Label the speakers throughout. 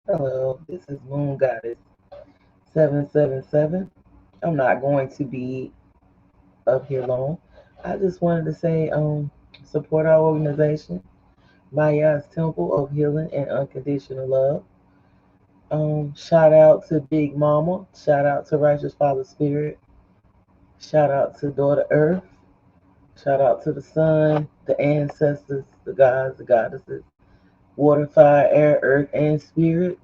Speaker 1: Hello, this is Moon Goddess 777. I'm not going to be up here long. I just wanted to say, support our organization, Maya's Temple of Healing and Unconditional Love. Shout out to Big Mama. Shout out to Righteous Father Spirit. Shout out to Daughter Earth. Shout out to the sun, the ancestors, the gods, the goddesses, water, fire, air, earth, and spirit,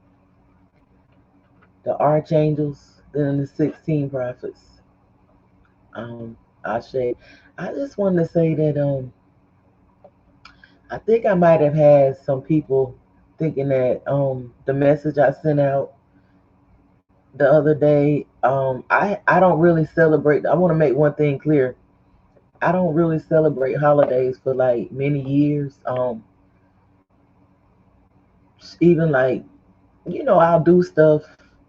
Speaker 1: the archangels, then the 16 prophets. Ashe. I just wanted to say that I think I might have had some people thinking that the message I sent out the other day, I don't really celebrate. I want to make one thing clear. I don't really celebrate holidays for like many years. Even like, I'll do stuff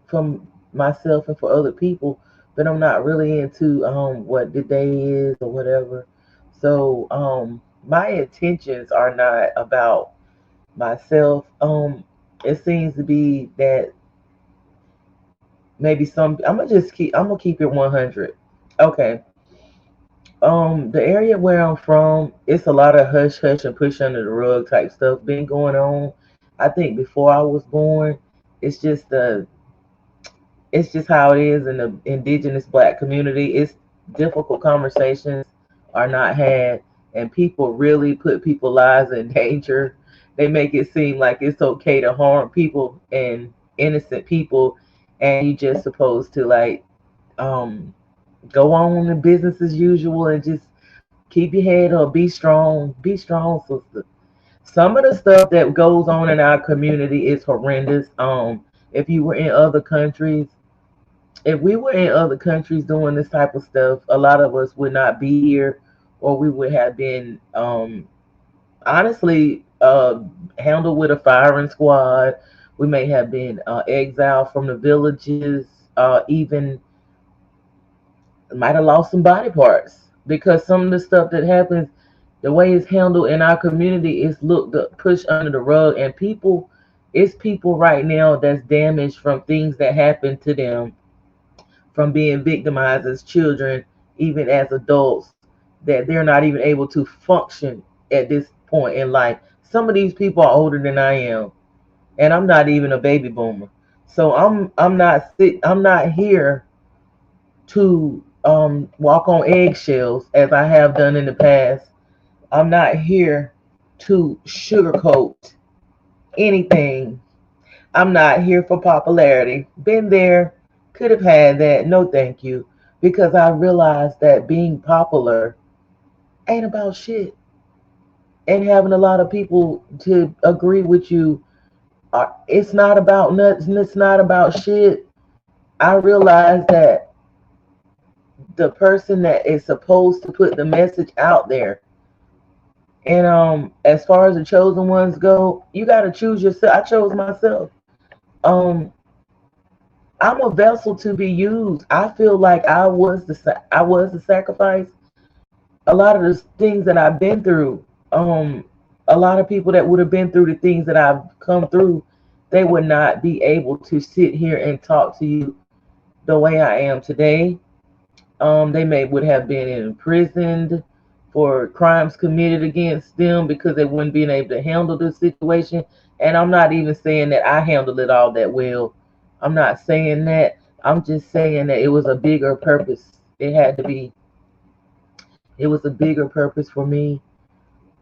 Speaker 1: from myself and for other people, but I'm not really into what the day is or whatever. So my intentions are not about myself. It seems to be that maybe I'm gonna keep it 100. Okay. The area where I'm from, it's a lot of hush hush and push under the rug type stuff been going on. I think before I was born, it's just the it's just how it is in the indigenous black community. It's difficult conversations are not had, and people really put people's lives in danger. They make it seem like it's okay to harm people and innocent people, and you just supposed to like um, go on in business as usual and just keep your head up, be strong, sister. Some of the stuff that goes on in our community is horrendous. If you were in other countries, if we were in other countries doing this type of stuff, a lot of us would not be here, or we would have been honestly handled with a firing squad. We may have been exiled from the villages, even might have lost some body parts because some of the stuff that happens, the way it's handled in our community is looked up, pushed under the rug, and it's people right now that's damaged from things that happened to them from being victimized as children, even as adults, that they're not even able to function at this point in life. Some of these people are older than I am, and I'm not even a baby boomer. So I'm not here to walk on eggshells as I have done in the past. I'm not here to sugarcoat anything. I'm not here for popularity. Been there, could have had that. No, thank you. Because I realized that being popular ain't about shit. And having a lot of people to agree with you, it's not about nuts and it's not about shit. I realized that the person that is supposed to put the message out there, and as far as the chosen ones go, you got to choose yourself. I chose myself. Um, I'm a vessel to be used. I feel like I was the sacrifice. A lot of the things that I've been through, a lot of people that would have been through the things that I've come through, they would not be able to sit here and talk to you the way I am today. They may would have been imprisoned for crimes committed against them because they wouldn't been able to handle the situation. And I'm not even saying that I handled it all that well. I'm not saying that. I'm just saying that it was a bigger purpose. It had to be. It was a bigger purpose for me.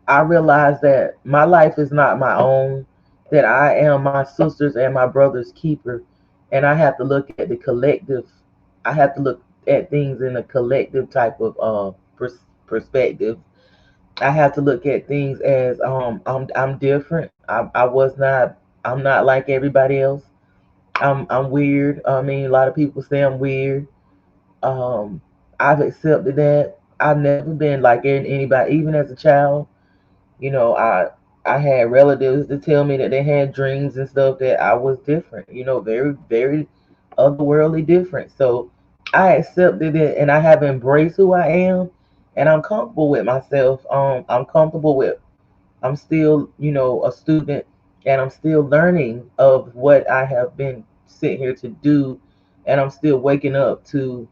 Speaker 1: I realized that my life is not my own. That I am my sister's and my brother's keeper, and I have to look at the collective. I have to look at things in a collective type of perspective. I have to look at things as I'm different. I was not. I'm not like everybody else. I'm weird. I mean, a lot of people say I'm weird. Um, I've accepted that. I've never been like anybody, even as a child. You know, I had relatives to tell me that they had dreams and stuff that I was different. You know, very very otherworldly different. So I accepted it and I have embraced who I am, and I'm comfortable with myself. I'm comfortable with. I'm still, a student. and I'm still learning of what I have been sent here to do, and I'm still waking up to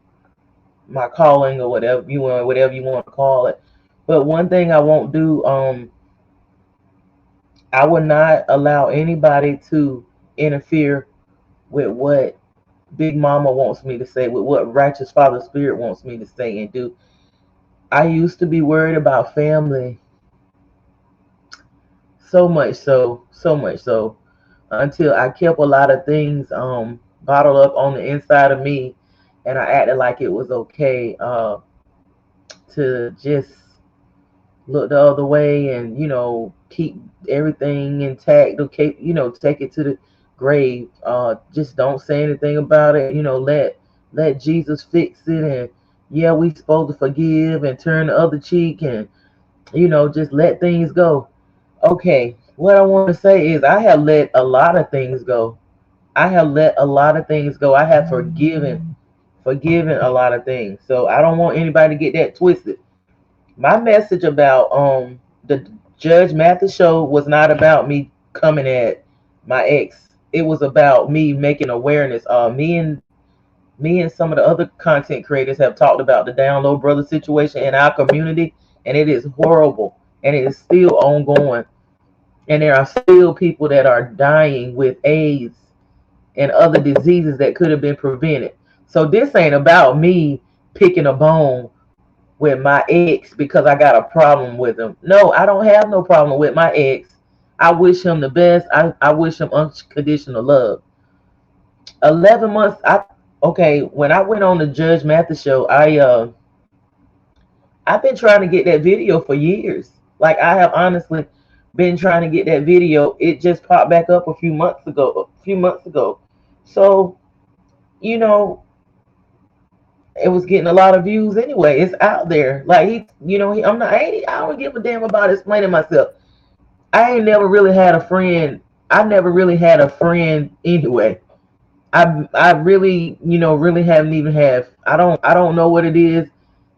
Speaker 1: my calling or whatever you want to call it. But one thing I won't do, I will not allow anybody to interfere with what Big Mama wants me to say, with what Righteous Father Spirit wants me to say and do. I used to be worried about family so much so, until I kept a lot of things bottled up on the inside of me, and I acted like it was okay to just look the other way and keep everything intact. Okay, take it to the grave. Just don't say anything about it. Let Jesus fix it, and yeah, we supposed to forgive and turn the other cheek, and just let things go. Okay, what I want to say is I have let a lot of things go. I have let a lot of things go. I have forgiven a lot of things. So I don't want anybody to get that twisted. My message about the Judge Mathis show was not about me coming at my ex. It was about me making awareness. Me and some of the other content creators have talked about the down low brother situation in our community, and it is horrible, and it is still ongoing. And there are still people that are dying with AIDS and other diseases that could have been prevented. So this ain't about me picking a bone with my ex because I got a problem with him. No, I don't have no problem with my ex. I wish him the best. I wish him unconditional love. 11 months. Okay. When I went on the Judge Mathis show, I've been trying to get that video for years. Like I have honestly been trying to get that video. It just popped back up a few months ago. A few months ago. So you know, it was getting a lot of views anyway. It's out there. Like I'm not. I don't give a damn about explaining myself. I ain't never really had a friend. I never really had a friend anyway. I really really haven't even have. I don't know what it is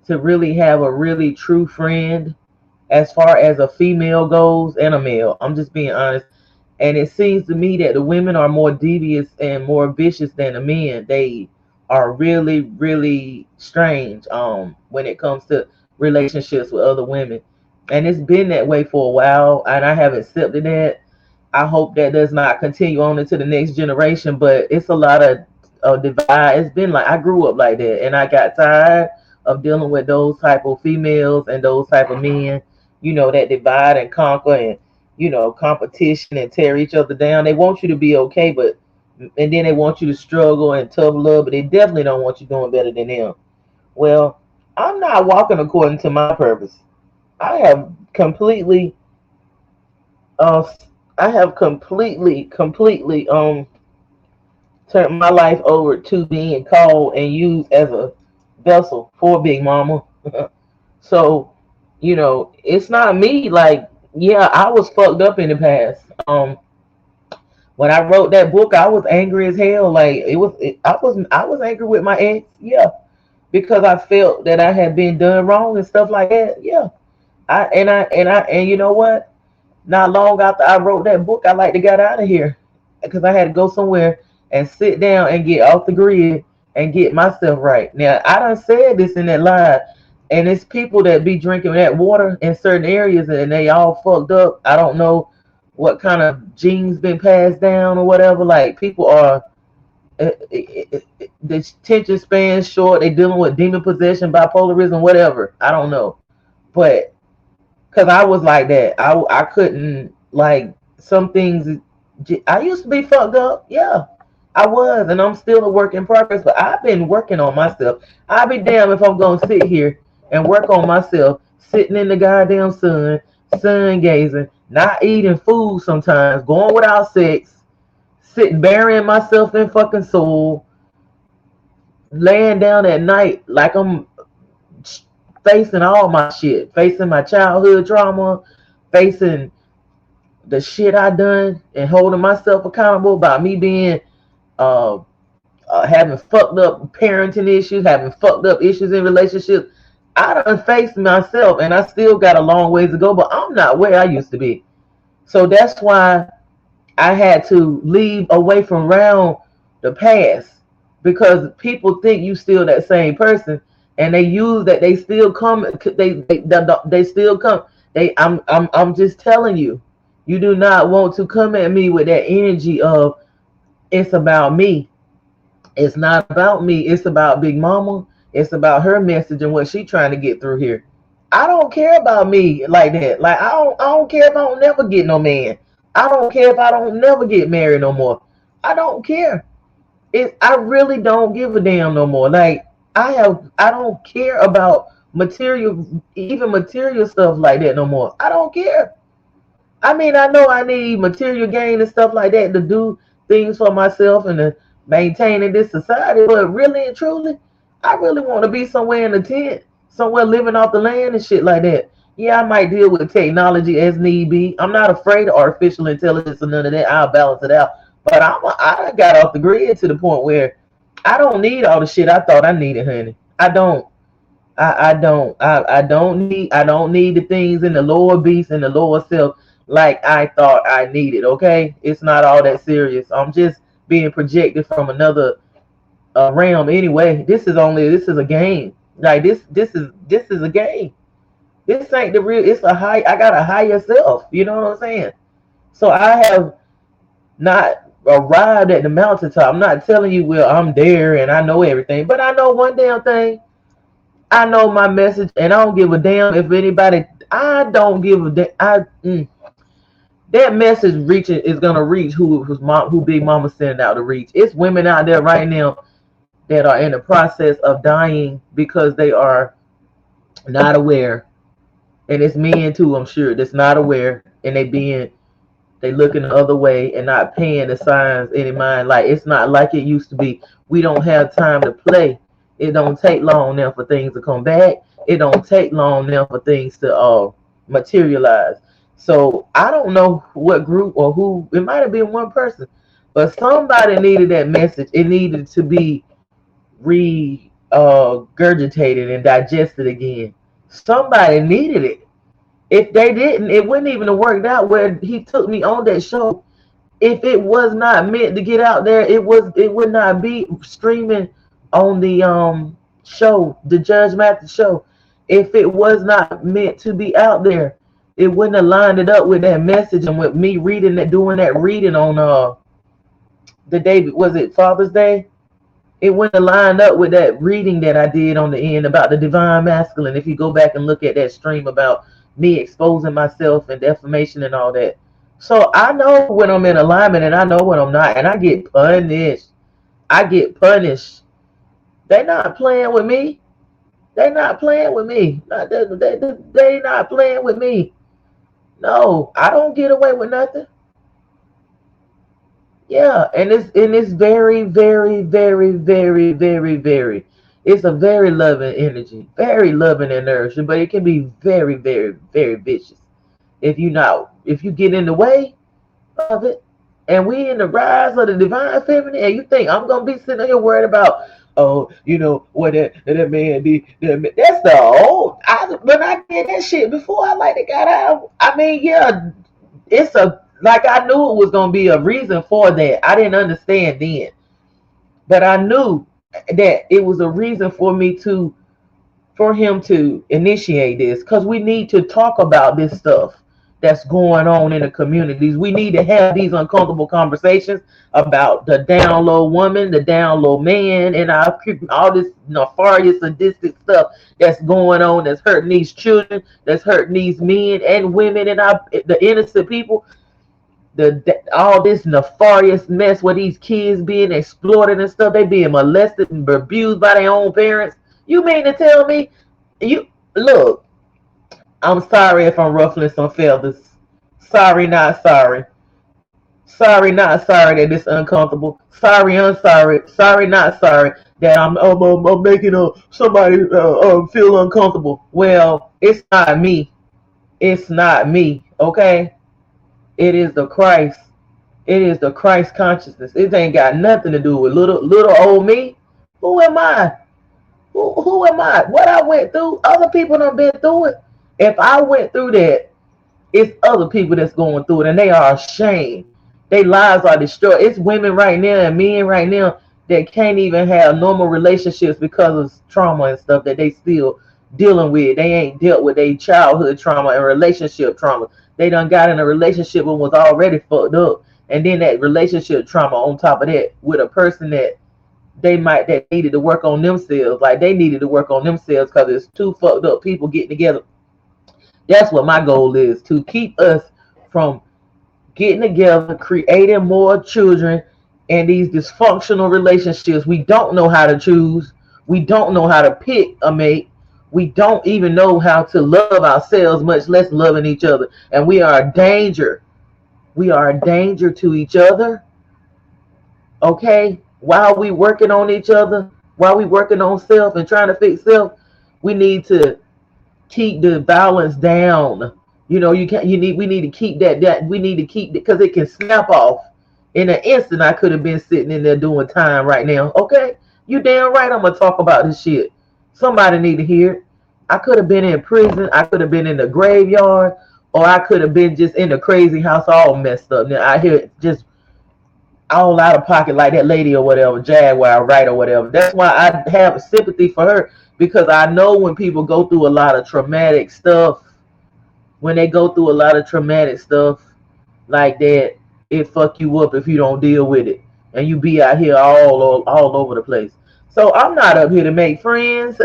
Speaker 1: to really have a really true friend as far as a female goes and a male. I'm just being honest. And it seems to me that the women are more devious and more vicious than the men. They are really, really strange when it comes to relationships with other women. And it's been that way for a while, and I have accepted that. I hope that does not continue on into the next generation, but it's a lot of divide. It's been like I grew up like that, and I got tired of dealing with those type of females and those type of men, that divide and conquer and competition and tear each other down. They want you to be okay, but and then they want you to struggle and tough love, but they definitely don't want you doing better than them. Well, I'm not walking according to my purpose. I have completely uh I have completely turned my life over to being called and used as a vessel for Big Mama. So, it's not me. Like, yeah, I was fucked up in the past. When I wrote that book, I was angry as hell. Like I was angry with my ex. Yeah, because I felt that I had been done wrong and stuff like that. Yeah, and you know what? Not long after I wrote that book, I like to get out of here because I had to go somewhere and sit down and get off the grid and get myself right. Now I done said this in that live, and it's people that be drinking that water in certain areas and they all fucked up. I don't know what kind of genes been passed down or whatever. Like people are the attention span short. They dealing with demon possession, bipolarism, whatever. I don't know, but because I was like that. I couldn't like some things. I used to be fucked up. Yeah, I was, and I'm still a work in progress. But I've been working on myself. I'll be damned if I'm gonna sit here and work on myself, sitting in the goddamn sun gazing, not eating food sometimes, going without sex, sitting burying myself in fucking soul, laying down at night like I'm facing all my shit, facing my childhood trauma, facing the shit I done, and holding myself accountable by me being uh, having fucked up parenting issues, having fucked up issues in relationships. I done faced myself, and I still got a long ways to go, but I'm not where I used to be. So that's why I had to leave away from around the past because people think you still that same person, and they use that. They still come. They still come. I'm just telling you, you do not want to come at me with that energy of it's about me. It's not about me. It's about Big Mama. It's about her message and what she trying to get through here. I don't care about me like that. Like I don't care if I don't never get no man. I don't care if I don't never get married no more. I don't care. I really don't give a damn no more. Like I don't care about material, even material stuff like that no more. I don't care. I mean, I know I need material gain and stuff like that to do things for myself and to maintain in this society, but really and truly, I really want to be somewhere in a tent, somewhere living off the land and shit like that. Yeah, I might deal with technology as need be. I'm not afraid of artificial intelligence or none of that. I'll balance it out. But I got off the grid to the point where I don't need all the shit I thought I needed, honey. I don't. I don't need the things in the lower beast and the lower self like I thought I needed. Okay, it's not all that serious. I'm just being projected from another realm. Anyway, this is a game. Like this is a game. This ain't the real. It's a high. I got a higher self. You know what I'm saying? So I have not arrived at the mountaintop. I'm not telling you, well, I'm there and I know everything, but I know one damn thing. I know my message, and I don't give a damn if anybody. I don't give a damn. That message reaching is gonna reach who Big Mama sending out to reach. It's women out there right now that are in the process of dying because they are not aware, and it's men too. I'm sure that's not aware, and they looking the other way and not paying the signs any mind. Like it's not like it used to be. We don't have time to play. It don't take long now for things to come back. It don't take long now for things to materialize. So I don't know what group or who. It might have been one person, but somebody needed that message. It needed to be regurgitated and digested again. Somebody needed it. If they didn't, it wouldn't even have worked out where he took me on that show. If it was not meant to get out there, it would not be streaming on the show, the Judge Mathis show. If it was not meant to be out there, it wouldn't have lined it up with that message and with me reading that, doing that reading on the day, was it Father's Day? It wouldn't have lined up with that reading that I did on the end about the divine masculine. If you go back and look at that stream about me exposing myself and defamation and all that. So I know when I'm in alignment and I know when I'm not, and I get punished. I get punished. They're not playing with me. They're not playing with me. They not playing with me. No, I don't get away with nothing. Yeah, and it's very, very, very, very, very, very. It's a very loving energy, very loving and nourishing, but it can be very, very, very vicious if you get in the way of it. And we in the rise of the divine feminine, and you think I'm gonna be sitting here worried about, oh, what that man did. That's the old. When I did that shit before, I like to got out. I mean, yeah, it's a like I knew it was gonna be a reason for that. I didn't understand then, but I knew that it was a reason for him to initiate this because we need to talk about this stuff that's going on in the communities. We need to have these uncomfortable conversations about the down low woman, the down low man, and all this nefarious, sadistic stuff that's going on, that's hurting these children, that's hurting these men and women, and the innocent people. All this nefarious mess where these kids being exploited and stuff, they being molested and abused by their own parents. You mean to tell me you look? I'm sorry if I'm ruffling some feathers. Sorry, not sorry. Sorry, not sorry that it's uncomfortable. Sorry, unsorry. Sorry, not sorry that I'm making somebody feel uncomfortable. Well, it's not me. It's not me. Okay, it is the Christ. It is the Christ consciousness. It ain't got nothing to do with little old me. Who am I? Who am I? What I went through, other people done been through it. If I went through that, it's other people that's going through it, and they are ashamed. Their lives are destroyed. It's women right now and men right now that can't even have normal relationships because of trauma and stuff that they still dealing with. They ain't dealt with their childhood trauma and relationship trauma. They done got in a relationship and was already fucked up. And then that relationship trauma on top of that with a person that that needed to work on themselves. Like they needed to work on themselves because it's two fucked up people getting together. That's what my goal is, to keep us from getting together, creating more children, and these dysfunctional relationships. We don't know how to choose. We don't know how to pick a mate. We don't even know how to love ourselves, much less loving each other. And we are a danger. We are a danger to each other. Okay? While we working on each other, while we working on self and trying to fix self, we need to keep the balance down. You know, we need to keep that we need to keep it because it can snap off in an instant. I could have been sitting in there doing time right now. Okay, you damn right. I'm gonna talk about this shit. Somebody need to hear it. I could have been in prison. I could have been in the graveyard, or I could have been just in the crazy house, all messed up. Now I hear it just all out of pocket like that lady or whatever, Jaguar, right, or whatever. That's why I have sympathy for her, because I know when people go through a lot of traumatic stuff, when they go through a lot of traumatic stuff like that, it fuck you up if you don't deal with it, and you be out here all over the place. So I'm not up here to make friends.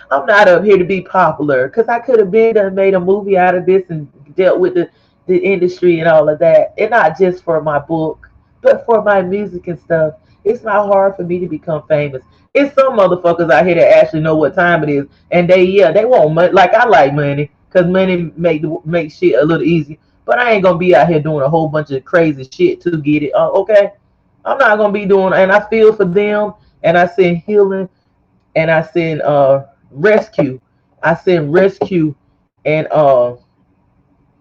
Speaker 1: I'm not up here to be popular, because I could have been and made a movie out of this and dealt with the industry and all of that, and not just for my book, but for my music and stuff. It's not hard for me to become famous. It's some motherfuckers out here that actually know what time it is, and they want money. Like I like money, cause money make shit a little easy. But I ain't gonna be out here doing a whole bunch of crazy shit to get it. Okay, I'm not gonna be doing. And I feel for them, and I send healing, and I send rescue. I send rescue and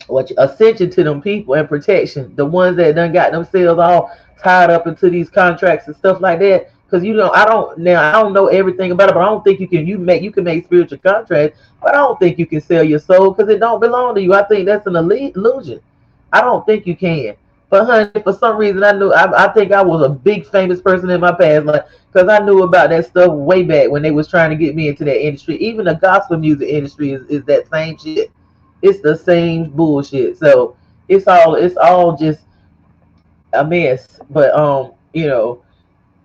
Speaker 1: what ascension to them people and protection. The ones that done got themselves all tied up into these contracts and stuff like that. Because I don't know everything about it, but I don't think you can make spiritual contracts, but I don't think you can sell your soul because it don't belong to you. I think that's an illusion. I don't think you can. But honey, for some reason I think I was a big famous person in my past life, because I knew about that stuff way back when they was trying to get me into that industry. Even the gospel music industry is that same shit. It's the same bullshit. So it's all just a mess. But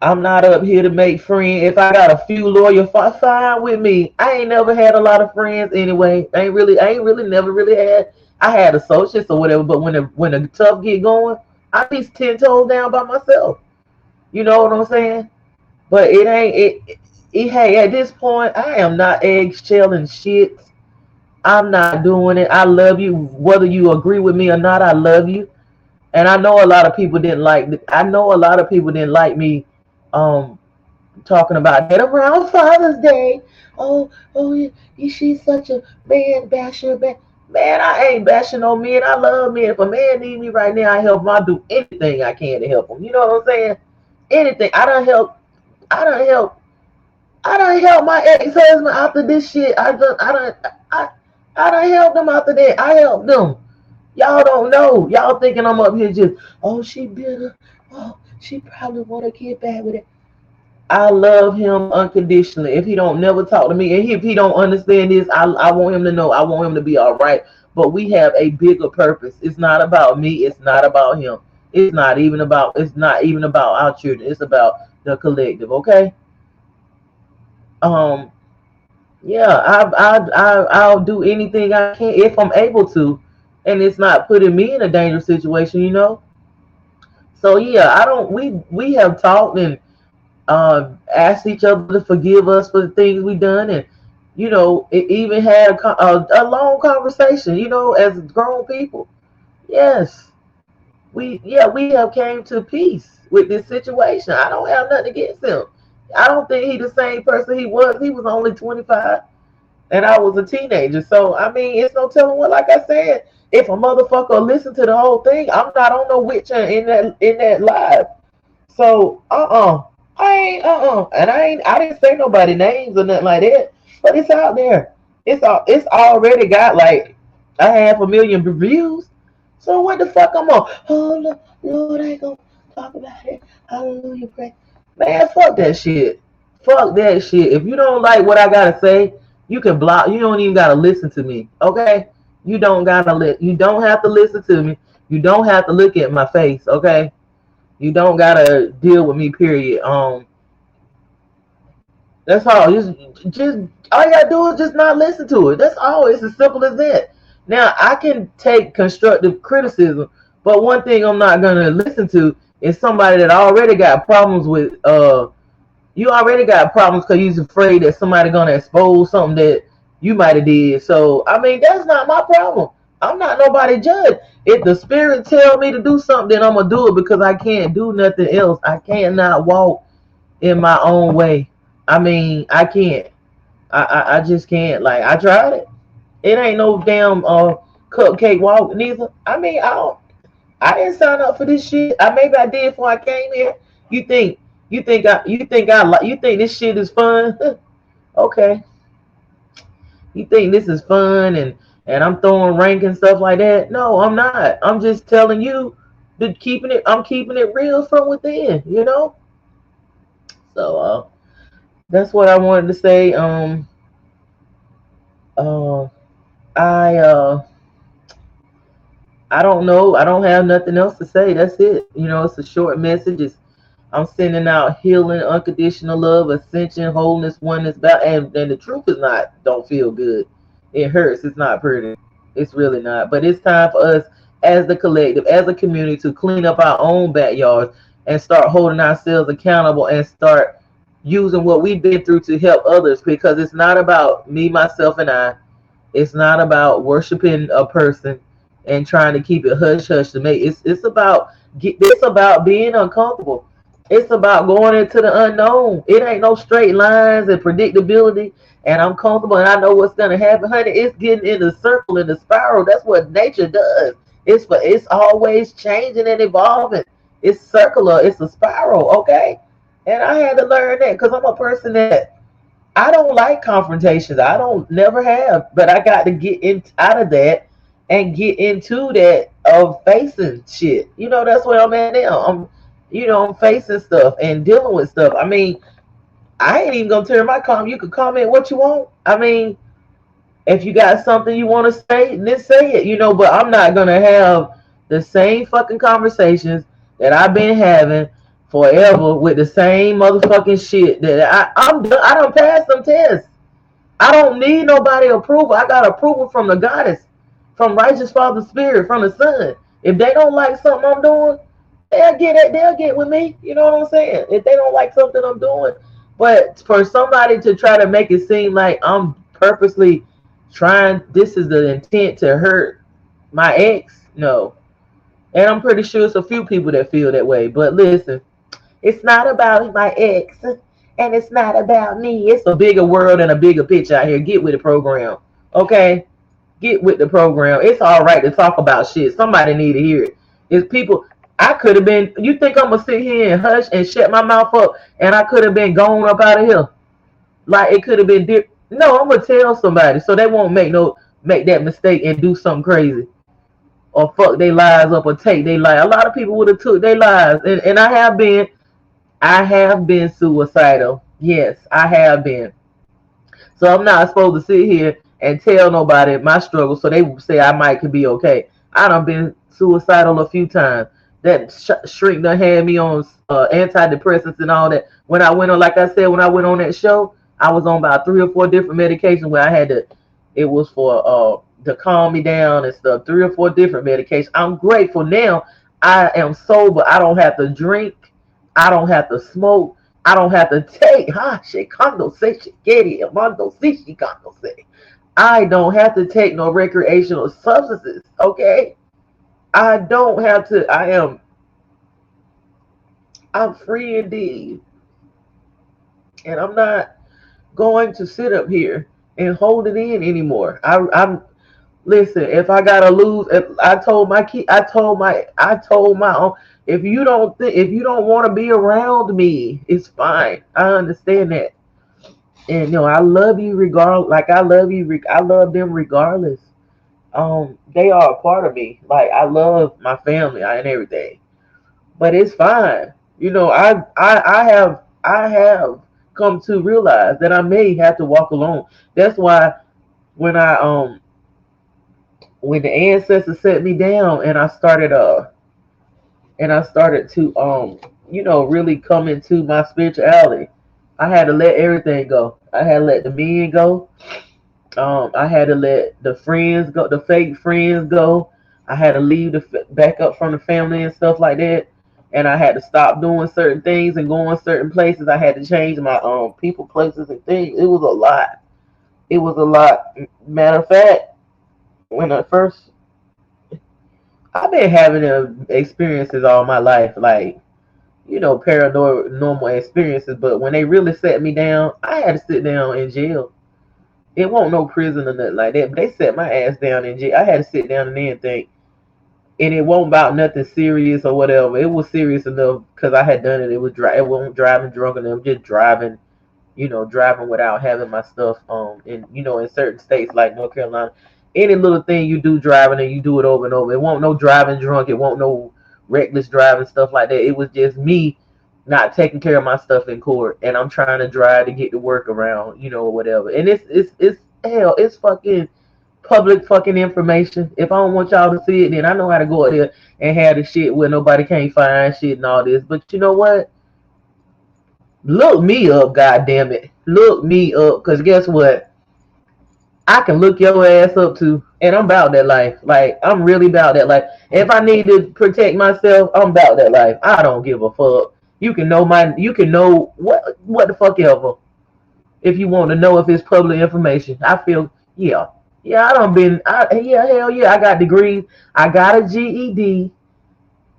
Speaker 1: I'm not up here to make friends. If I got a few loyal, fine with me. I ain't never had a lot of friends anyway. I ain't really never really had. I had associates or whatever, but when the tough get going, I be 10 toes down by myself. You know what I'm saying? But it ain't hey, at this point, I am not eggshelling shit. I'm not doing it. I love you, whether you agree with me or not. I love you, and I know a lot of people didn't like. I know a lot of people didn't like me, um, talking about that around Father's Day. She's such a man basher, man. I ain't bashing on men. I love men. If a man need me right now, I help him. I do anything I can to help him. You know what I'm saying? Anything. I don't help. I don't help. I done helped my ex-husband after this shit. I done helped them after that. I helped them. Y'all don't know. Y'all thinking I'm up here just, oh, she bitter. Oh, she probably want to get back with it. I love him unconditionally. If he don't never talk to me, and if he don't understand this, I want him to know. I want him to be all right. But we have a bigger purpose. It's not about me. It's not about him. It's not even about our children. It's about the collective. Okay. Um. Yeah. I'll do anything I can if I'm able to, and it's not putting me in a dangerous situation. So yeah, I don't. We have talked and asked each other to forgive us for the things we done, and it even had a long conversation. As grown people. Yes, we have came to peace with this situation. I don't have nothing against him. I don't think he's the same person he was. He was only 25, and I was a teenager. So I mean, it's no telling what. Like I said, if a motherfucker listen to the whole thing, I'm not on no witcher in that live. So I ain't and I didn't say nobody names or nothing like that. But it's out there. It's already got like a 500,000 reviews. So what the fuck I'm on? Oh Lord, I ain't gonna talk about it. Hallelujah, pray. Man, fuck that shit. Fuck that shit. If you don't like what I gotta say, you can block. You don't even gotta listen to me. Okay? You don't gotta You don't have to listen to me. You don't have to look at my face. Okay? You don't gotta deal with me. Period. That's all. Just all you gotta do is just not listen to it. That's all. It's as simple as that. Now I can take constructive criticism, but one thing I'm not gonna listen to is somebody that already got problems with. You already got problems because you're afraid that somebody gonna expose something that you might have did. So I mean, that's not my problem. I'm not nobody judge. If the spirit tell me to do something, then I'm gonna do it because I can't do nothing else. I cannot walk in my own way. I mean, I can't. I just can't. Like I tried it. It ain't no damn cupcake walk neither. I mean, I didn't sign up for this shit. Maybe I did before I came here. You think you think this shit is fun? Okay. You think this is fun and I'm throwing rank and stuff like that? No, I'm not. I'm just telling you that I'm keeping it real from within, you know? So that's what I wanted to say. Uh I I don't know. I don't have nothing else to say. That's it. You know, it's a short message. I'm sending out healing, unconditional love, ascension, wholeness, oneness, and the truth is not don't feel good. It hurts. It's not pretty. It's really not. But it's time for us as the collective, as a community, to clean up our own backyards and start holding ourselves accountable and start using what we've been through to help others because it's not about me, myself, and I. It's not about worshiping a person and trying to keep it hush hush to make it's about being uncomfortable. It's about going into the unknown. It ain't no straight lines and predictability. And I'm comfortable and I know what's gonna happen, honey. It's getting in the circle in the spiral. That's what nature does. It's always changing and evolving. It's circular. It's a spiral. Okay. And I had to learn that because I'm a person that I don't like confrontations. I don't never have, but I got to get in out of that and get into that of facing shit. You know, that's where I'm at now. I'm facing stuff and dealing with stuff. I mean, I ain't even gonna turn my comment. You can comment what you want. I mean, if you got something you want to say, then say it. You know, but I'm not gonna have the same fucking conversations that I've been having forever with the same motherfucking shit that I don't pass some tests. I don't need nobody approval. I got approval from the goddess, from righteous Father Spirit, from the Son. If they don't like something I'm doing, they'll get it. They'll get with me. You know what I'm saying? If they don't like something I'm doing, but for somebody to try to make it seem like I'm purposely trying, this is the intent to hurt my ex, no. And I'm pretty sure it's a few people that feel that way. But listen, it's not about my ex, and it's not about me. It's a bigger world and a bigger picture out here. Get with the program, okay? Get with the program. It's all right to talk about shit. Somebody need to hear it. It's people. I could have been. You think I'm gonna sit here and hush and shut my mouth up, and I could have been gone up out of here? Like it could have been. No, I'm gonna tell somebody so they won't make that mistake and do something crazy or fuck their lives up or take their life. A lot of people would have took their lives, and I have been suicidal. Yes, I have been. So I'm not supposed to sit here and tell nobody my struggle so they say I might could be okay. I done been suicidal a few times. That shrink done had me on antidepressants and all that. When I went on, like I said, when I went on that show, I was on about 3 or 4 different medications where I had to. It was for to calm me down and stuff. 3 or 4 different medications. I'm grateful now. I am sober. I don't have to drink. I don't have to smoke. I don't have to take. She condo say she get it. Mondo see she condo say. I don't have to take no recreational substances. Okay, I don't have to. I'm free indeed, and I'm not going to sit up here and hold it in anymore. I'm listen. If I gotta lose, if I told my kid, I told my own. If you don't want to be around me, it's fine. I understand that, and I love you regardless. Like I love you. I love them regardless. they are a part of me. Like I love my family and everything, but it's fine. You know, I have come to realize that I may have to walk alone. That's why when I when the ancestors set me down and I started to really come into my spirituality, I had to let everything go. I had to let the men go. I had to let the friends go, the fake friends go. I had to leave the back up from the family and stuff like that. And I had to stop doing certain things and going certain places. I had to change my people, places, and things. It was a lot. It was a lot. Matter of fact, when I first, I've been having experiences all my life, like paranormal experiences. But when they really set me down, I had to sit down in jail. It won't no prison or nothing like that. But they set my ass down in jail. I had to sit down and then think. And it wasn't about nothing serious or whatever. It was serious enough because I had done it. It was it wasn't driving drunk enough, just driving, driving without having my stuff in certain states like North Carolina. Any little thing you do driving and you do it over and over. It won't no driving drunk. It won't no reckless driving stuff like that. It was just me not taking care of my stuff in court, and I'm trying to drive to get to work around, or whatever. And it's hell. It's fucking public fucking information. If I don't want y'all to see it, then I know how to go out there and have the shit where nobody can't find shit and all this. But you know what? Look me up, goddamn it. Look me up, cause guess what? I can look your ass up too, and I'm about that life. Like I'm really about that life. If I need to protect myself, I'm about that life. I don't give a fuck. You can know You can know what the fuck ever. If you want to know if it's public information, I feel yeah, yeah. I don't been. Yeah, hell yeah. I got degrees. I got a GED.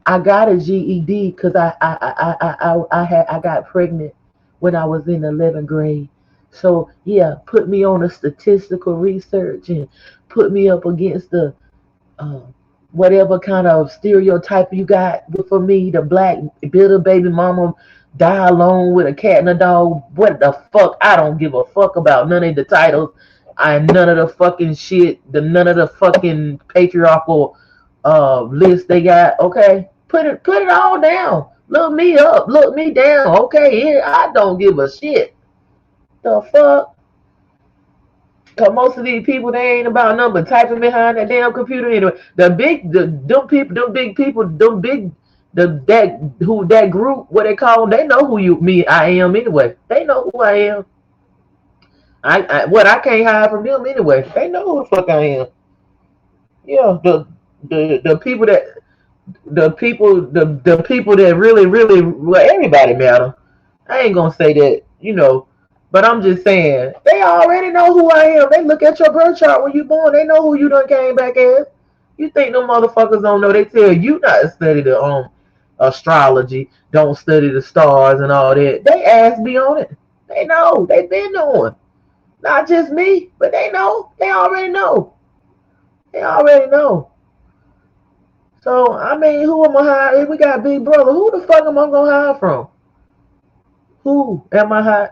Speaker 1: I got a GED because I got pregnant when I was in 11th grade. So yeah, put me on a statistical research and put me up against the uh, whatever kind of stereotype you got for me. The black bitter baby mama die alone with a cat and a dog. What the fuck? I don't give a fuck about none of the titles. None of the fucking shit. None of the fucking patriarchal list they got. Okay, put it all down. Look me up. Look me down. Okay, yeah, I don't give a shit. The fuck? Cause most of these people they ain't about nothing but typing behind that damn computer anyway. Them big people, that group, what they call them, they know who I am anyway. They know who I am. I can't hide from them anyway. They know who the fuck I am. Yeah, the people that the people that really well everybody matter. I ain't gonna say that, but I'm just saying they already know who I am. They look at your birth chart when you born. They know who you done came back as. You think them motherfuckers don't know? They tell you not to study the astrology, don't study the stars and all that. They ass be on it. They know. They been knowing. Not just me, but they know. They already know. They already know. So I mean, who am I hide? If we got Big Brother, who the fuck am I gonna hide from? Who am I hide?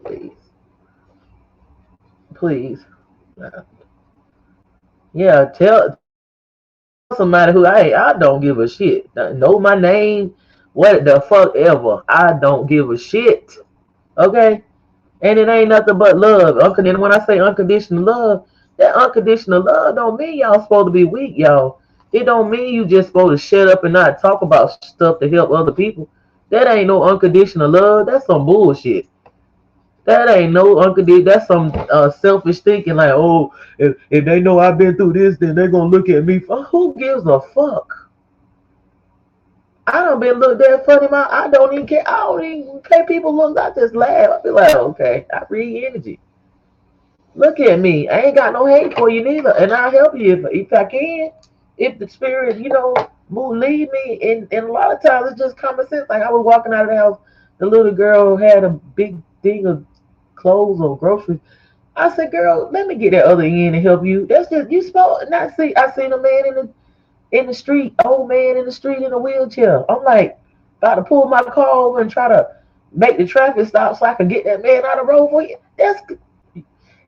Speaker 1: Please, please. Yeah, tell somebody who I don't give a shit. Know my name, what the fuck ever. I don't give a shit. Okay, and it ain't nothing but love. And when I say unconditional love, that unconditional love don't mean y'all supposed to be weak, y'all. It don't mean you just supposed to shut up and not talk about stuff to help other people. That ain't no unconditional love. That's some bullshit. That ain't no unconditional. That's some selfish thinking. Like, oh, if they know I've been through this, then they're gonna look at me. Who gives a fuck? I don't been looked at funny. I don't even care. I don't even pay people look. I just laugh. I be like, okay, I read energy. Look at me. I ain't got no hate for you neither, and I'll help you if I can. If the spirit, move lead me, and a lot of times it's just common sense. Like I was walking out of the house, the little girl had a big thing of clothes or groceries. I said, "Girl, let me get that other end and help you." That's just you supposed not see. I seen a man in the street, old man in the street in a wheelchair. I'm like, about to pull my car over and try to make the traffic stop so I can get that man out of the road for you.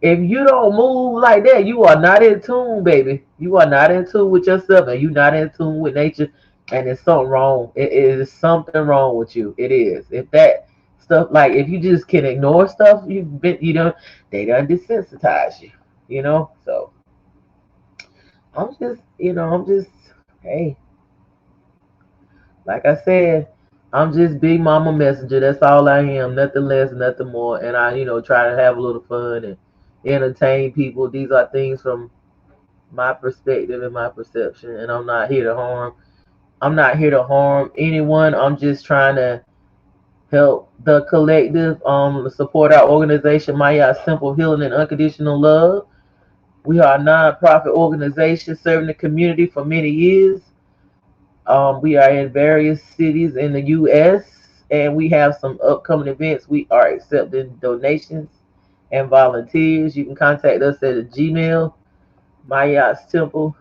Speaker 1: If you don't move like that, you are not in tune, baby. You are not in tune with yourself, and you're not in tune with nature, and there's something wrong. It is something wrong with you. It is. If that stuff, like if you just can ignore stuff, they done desensitize you. So I'm just, hey, like I said, I'm just big mama messenger. That's all I am. Nothing less, nothing more. And I, try to have a little fun and entertain people. These are things from my perspective and my perception. And I'm not here to harm. I'm not here to harm anyone. I'm just trying to help the collective, support our organization, Maya Simple Healing and Unconditional Love. We are a non-profit organization serving the community for many years. We are in various cities in the U.S. and we have some upcoming events. We are accepting donations and volunteers. You can contact us at a Gmail, Temple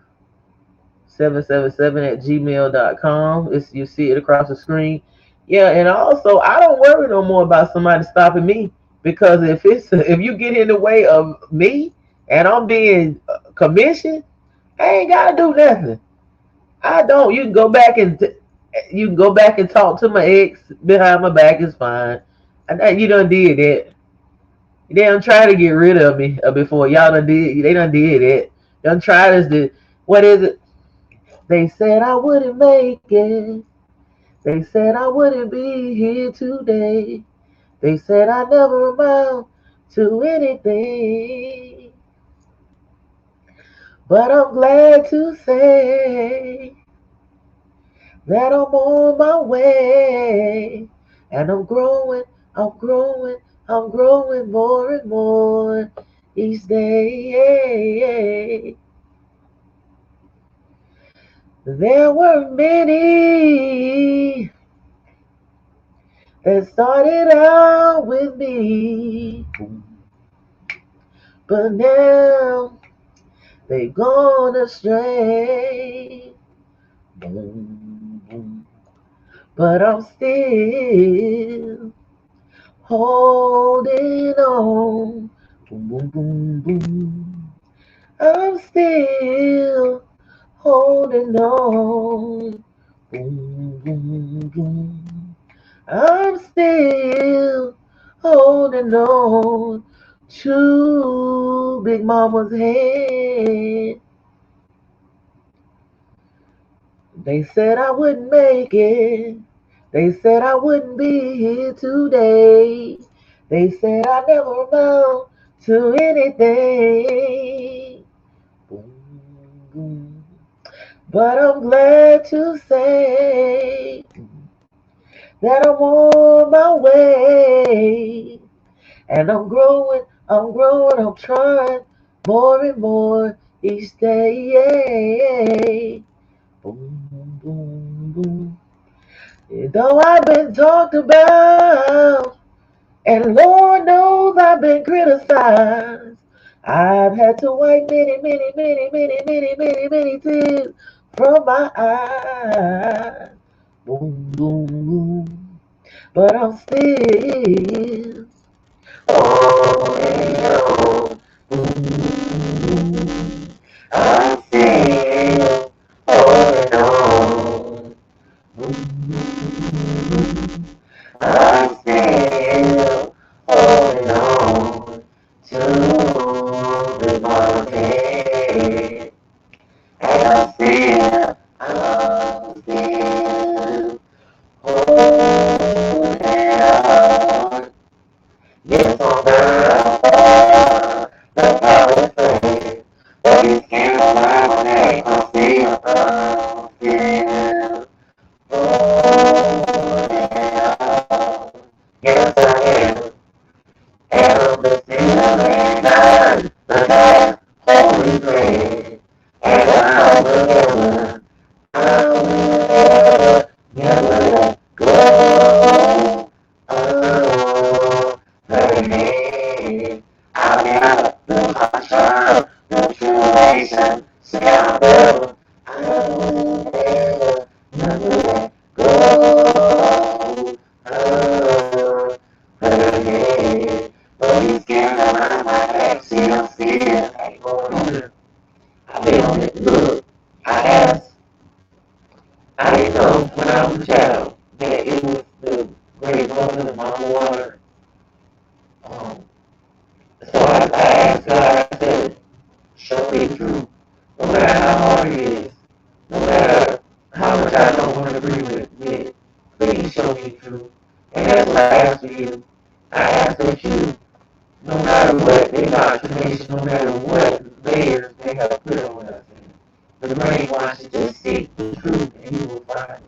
Speaker 1: 777 at gmail.com. You see it across the screen. Yeah, and also I don't worry no more about somebody stopping me, because if you get in the way of me and I'm being commissioned, I ain't gotta do nothing. I don't. You can go back and talk to my ex behind my back. Is fine. You done did that. They done try to get rid of me before y'all done did. They done did it. Done tried us to. What is it? They said I wouldn't make it. They said I wouldn't be here today. They said I never amount to anything. But I'm glad to say that I'm on my way. And I'm growing, I'm growing more and more each day. There were many that started out with me, but now they've gone astray. Boom, boom. But I'm still holding on. Boom, boom, boom, boom. I'm still holding on. Boom, boom, boom. I'm still holding on to Big Mama's hand. They said I wouldn't make it. They said I wouldn't be here today. They said I never amount to anything. Boom, boom. But I'm glad to say that I'm on my way. And I'm growing, I'm trying more and more each day. Boom, boom, boom. Though I've been talked about, and Lord knows I've been criticized, I've had to wipe many, many, many, many, many, many, many tears from my eyes. Boom, boom, boom. But I'm still holding on. Boom, boom. I'm still holding on. I'm still holding on to the mountain. And I'm still holding on. Yes, I'm down the power thing. But you can't lie my name. I'm still yes, I am. And I'm the stealing on the night holy grail. And I will never let go of her name. I'll never lose my child, the tribulation shall go. I will never let go of her name. But he's scared of my backseat. I didn't know when I was a child that it was the great mother, the mama water. Um, so I asked God, I said, show me the truth. No matter how hard it is, no matter how much I don't want to agree with it, please show me the truth. And that's what I ask for you. I ask that you, no matter what indoctrination, no matter what layers they have put on us, the brainwashing, just seek the truth and you will find it.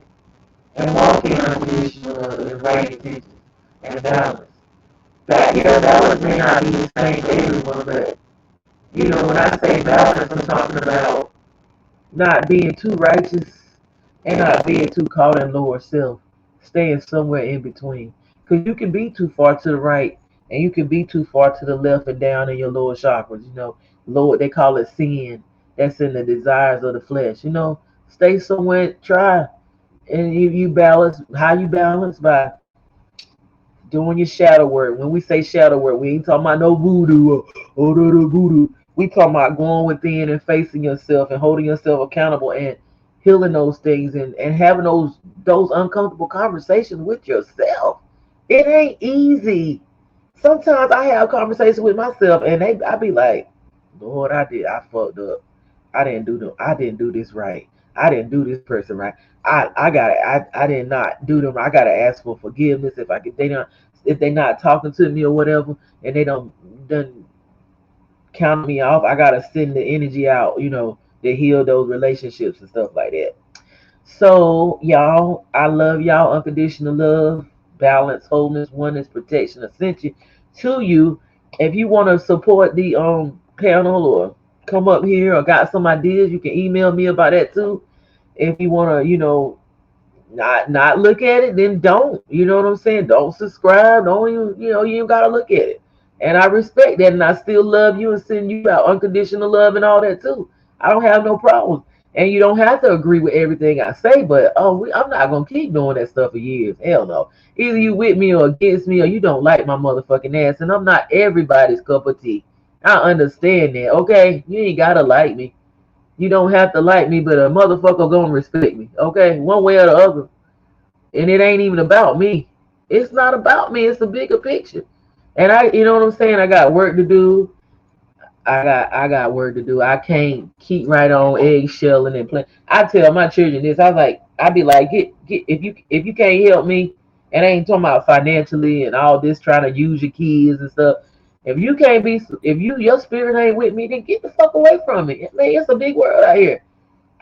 Speaker 1: And walk in unconditional love and right intentions and balance. That your balance may not be the same for everyone, but you know when I say balance, I'm talking about not being too righteous and not being too caught in lower self, staying somewhere in between. Because you can be too far to the right and you can be too far to the left and down in your lower chakras. Lower, they call it sin. That's in the desires of the flesh. Stay somewhere, try. And you balance, how you balance? By doing your shadow work. When we say shadow work, we ain't talking about no voodoo or voodoo. We talking about going within and facing yourself and holding yourself accountable and healing those things and having those uncomfortable conversations with yourself. It ain't easy. Sometimes I have conversations with myself and I be like, Lord, I fucked up. I didn't do this right. I didn't do this person right. I did not do them. I gotta ask for forgiveness if they not talking to me or whatever, and they don't done count me off. I gotta send the energy out, to heal those relationships and stuff like that. So y'all, I love y'all. Unconditional love, balance, wholeness, oneness, protection, ascension to you. If you want to support the panel or come up here or got some ideas, you can email me about that too. If you want to, not look at it, then don't. You know what I'm saying? Don't subscribe. Don't you ain't gotta look at it. And I respect that, and I still love you and send you out unconditional love and all that too. I don't have no problems. And you don't have to agree with everything I say, but I'm not gonna keep doing that stuff for years. Hell no. Either you with me or against me, or you don't like my motherfucking ass, and I'm not everybody's cup of tea. I understand that. Okay, you ain't gotta like me. You don't have to like me, but a motherfucker gonna respect me. Okay, one way or the other. And it ain't even about me. It's not about me. It's a bigger picture. And you know what I'm saying? I got work to do. I got work to do. I can't keep right on eggshelling and playing. I tell my children this. I be like, get if you can't help me, and I ain't talking about financially and all this trying to use your kids and stuff. If your spirit ain't with me, then get the fuck away from me. Man, it's a big world out here.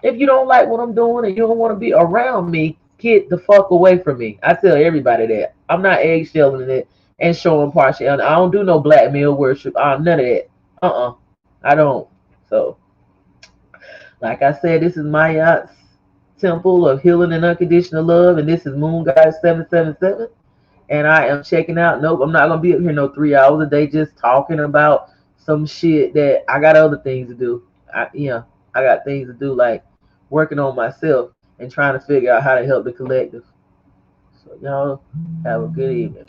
Speaker 1: If you don't like what I'm doing and you don't want to be around me, get the fuck away from me. I tell everybody that. I'm not eggshelling it and showing partiality. I don't do no black male worship. None of that. I don't. So, like I said, this is Mayat's Temple of Healing and Unconditional Love, and this is Moon Guy 777. And I am checking out. Nope, I'm not gonna be up here no 3 hours a day just talking about some shit that I got other things to do. I got things to do like working on myself and trying to figure out how to help the collective. So y'all have a good evening.